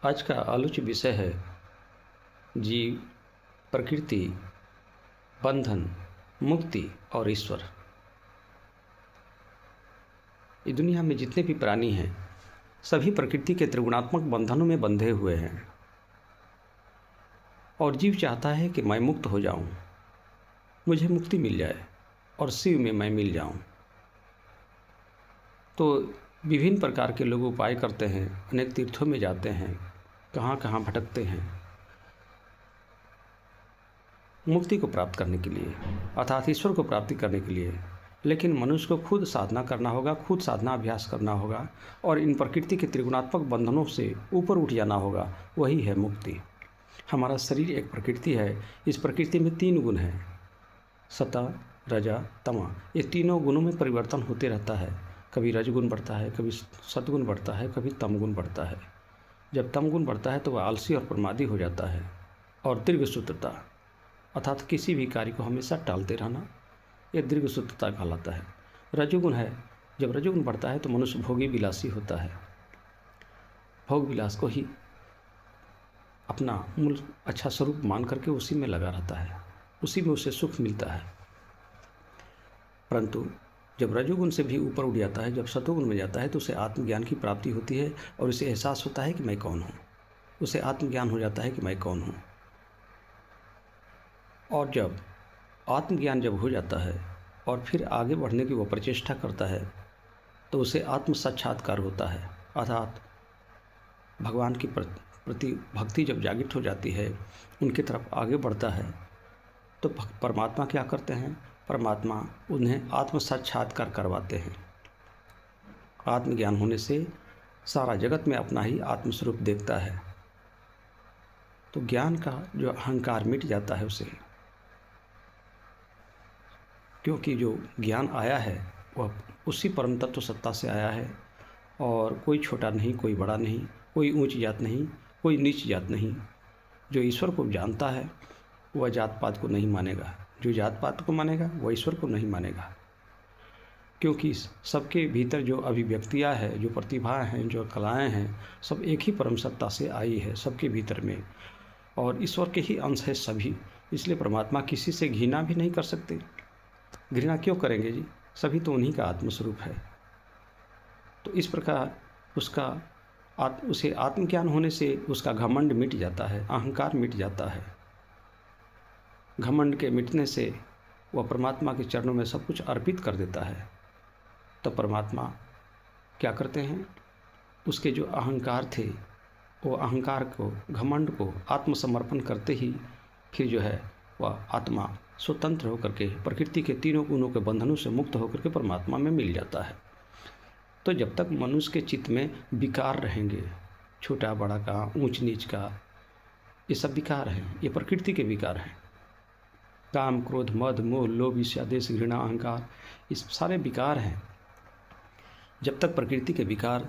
आज का आलोच्य विषय है जीव, प्रकृति, बंधन, मुक्ति और ईश्वर। इस दुनिया में जितने भी प्राणी हैं सभी प्रकृति के त्रिगुणात्मक बंधनों में बंधे हुए हैं और जीव चाहता है कि मैं मुक्त हो जाऊं, मुझे मुक्ति मिल जाए और शिव में मैं मिल जाऊं। तो विभिन्न प्रकार के लोग उपाय करते हैं, अनेक तीर्थों में जाते हैं, कहाँ कहाँ भटकते हैं मुक्ति को प्राप्त करने के लिए, अर्थात ईश्वर को प्राप्ति करने के लिए। लेकिन मनुष्य को खुद साधना करना होगा, खुद साधना अभ्यास करना होगा और इन प्रकृति के त्रिगुणात्मक बंधनों से ऊपर उठ जाना होगा। वही है मुक्ति। हमारा शरीर एक प्रकृति है। इस प्रकृति में 3 गुण हैं, सतः, रजा, तमा। ये तीनों गुणों में परिवर्तन होते रहता है। कभी रजगुण बढ़ता है, कभी सतगुण बढ़ता है, कभी तमगुण बढ़ता है। जब तमगुण बढ़ता है तो वह आलसी और प्रमादी हो जाता है और दीर्घसूत्रता अर्थात किसी भी कार्य को हमेशा टालते रहना, यह दीर्घसूत्रता कहलाता है। रजोगुण है, जब रजोगुण बढ़ता है तो मनुष्य भोगी विलासी होता है। भोग विलास को ही अपना मूल अच्छा स्वरूप मान करके उसी में लगा रहता है, उसी में उसे सुख मिलता है। परंतु जब रजोगुण से भी ऊपर उठ जाता है, जब सतोगुण में जाता है तो उसे आत्मज्ञान की प्राप्ति होती है और उसे एहसास होता है कि मैं कौन हूँ। उसे आत्मज्ञान हो जाता है कि मैं कौन हूँ। और जब आत्मज्ञान जब हो जाता है और फिर आगे बढ़ने की वो प्रचेष्टा करता है तो उसे आत्म साक्षात्कार होता है, अर्थात भगवान की प्रति भक्ति जब जागृत हो जाती है, उनकी तरफ आगे बढ़ता है तो परमात्मा क्या करते हैं? परमात्मा उन्हें आत्म साक्षात्कार करवाते हैं। आत्मज्ञान होने से सारा जगत में अपना ही आत्मस्वरूप देखता है तो ज्ञान का जो अहंकार मिट जाता है उसे, क्योंकि जो ज्ञान आया है वह उसी परम तत्व सत्ता से आया है और कोई छोटा नहीं, कोई बड़ा नहीं, कोई ऊंच जात नहीं, कोई नीच जात नहीं। जो ईश्वर को जानता है वह जात पात को नहीं मानेगा, जो जात पात को मानेगा वह ईश्वर को नहीं मानेगा। क्योंकि सबके भीतर जो अभिव्यक्तियाँ हैं, जो प्रतिभाएं हैं, जो कलाएं हैं, सब एक ही परम सत्ता से आई है सबके भीतर में और ईश्वर के ही अंश है सभी। इसलिए परमात्मा किसी से घृणा भी नहीं कर सकते। घृणा क्यों करेंगे जी? सभी तो उन्हीं का आत्मस्वरूप है। तो इस प्रकार उसे आत्मज्ञान होने से उसका घमंड मिट जाता है, अहंकार मिट जाता है। घमंड के मिटने से वह परमात्मा के चरणों में सब कुछ अर्पित कर देता है। तो परमात्मा क्या करते हैं? उसके जो अहंकार थे वो अहंकार को, घमंड को आत्मसमर्पण करते ही फिर जो है वह आत्मा स्वतंत्र होकर के प्रकृति के तीनों गुणों के बंधनों से मुक्त होकर के परमात्मा में मिल जाता है। तो जब तक मनुष्य के चित्त में विकार रहेंगे, छोटा बड़ा का, ऊंच नीच का, ये सब विकार हैं, ये प्रकृति के विकार हैं। काम, क्रोध, मद, मोह, लोभ, ईर्ष्या, द्वेष, घृणा, अहंकार, ये सारे विकार हैं। जब तक प्रकृति के विकार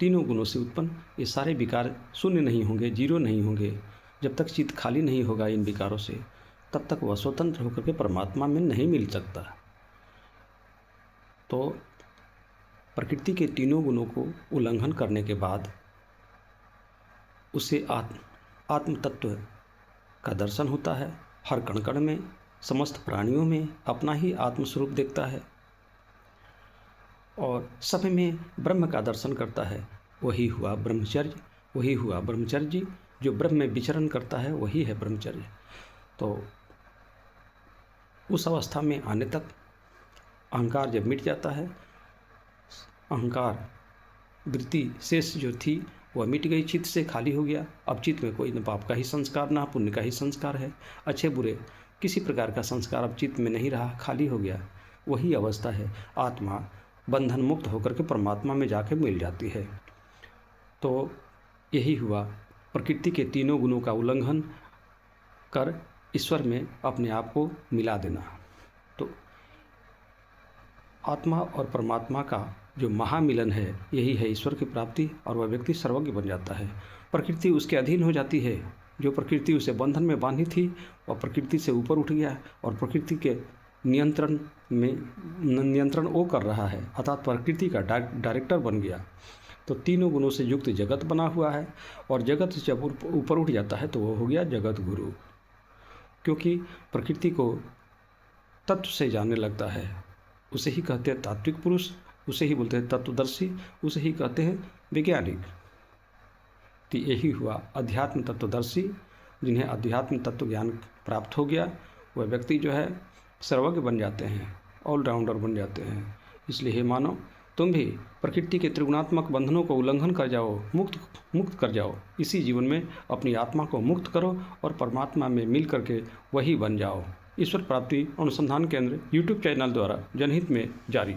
तीनों गुणों से उत्पन्न, ये सारे विकार शून्य नहीं होंगे, जीरो नहीं होंगे, जब तक चित्त खाली नहीं होगा इन विकारों से, तब तक वह स्वतंत्र होकर के परमात्मा में नहीं मिल सकता। तो प्रकृति के तीनों गुणों को उल्लंघन करने के बाद उसे आत्म तत्व का दर्शन होता है। हर कण कण में, समस्त प्राणियों में अपना ही आत्मस्वरूप देखता है और सब में ब्रह्म का दर्शन करता है। वही हुआ ब्रह्मचर्य, वही हुआ ब्रह्मचर्य। जो ब्रह्म में विचरण करता है वही है ब्रह्मचर्य। तो उस अवस्था में आने तक अहंकार जब मिट जाता है, अहंकार वृत्ति शेष जो थी वह मिट गई, चित्त से खाली हो गया। अब चित्त में कोई न पाप का ही संस्कार, ना पुण्य का ही संस्कार है। अच्छे बुरे किसी प्रकार का संस्कार अब चित्त में नहीं रहा, खाली हो गया। वही अवस्था है, आत्मा बंधन मुक्त होकर के परमात्मा में जाके मिल जाती है। तो यही हुआ प्रकृति के तीनों गुणों का उल्लंघन कर ईश्वर में अपने आप को मिला देना। तो आत्मा और परमात्मा का जो महामिलन है यही है ईश्वर की प्राप्ति और वह व्यक्ति सर्वज्ञ बन जाता है। प्रकृति उसके अधीन हो जाती है। जो प्रकृति उसे बंधन में बांधी थी वह प्रकृति से ऊपर उठ गया और प्रकृति के नियंत्रण वो कर रहा है, अर्थात प्रकृति का डायरेक्टर बन गया। तो तीनों गुणों से युक्त जगत बना हुआ है, और जगत से जब ऊपर उठ जाता है तो वो हो गया जगत गुरु। क्योंकि प्रकृति को तत्व से जानने लगता है, उसे ही कहते हैं तात्विक पुरुष, उसे ही बोलते हैं तत्वदर्शी, उसे ही कहते हैं वैज्ञानिक। तो यही हुआ अध्यात्म तत्वदर्शी। जिन्हें अध्यात्म तत्व ज्ञान प्राप्त हो गया वह व्यक्ति जो है सर्वज्ञ बन जाते हैं, ऑलराउंडर बन जाते हैं। इसलिए हे मानव, तुम भी प्रकृति के त्रिगुणात्मक बंधनों को उल्लंघन कर जाओ, मुक्त कर जाओ। इसी जीवन में अपनी आत्मा को मुक्त करो और परमात्मा में मिल करके वही बन जाओ। ईश्वर प्राप्ति अनुसंधान केंद्र यूट्यूब चैनल द्वारा जनहित में जारी।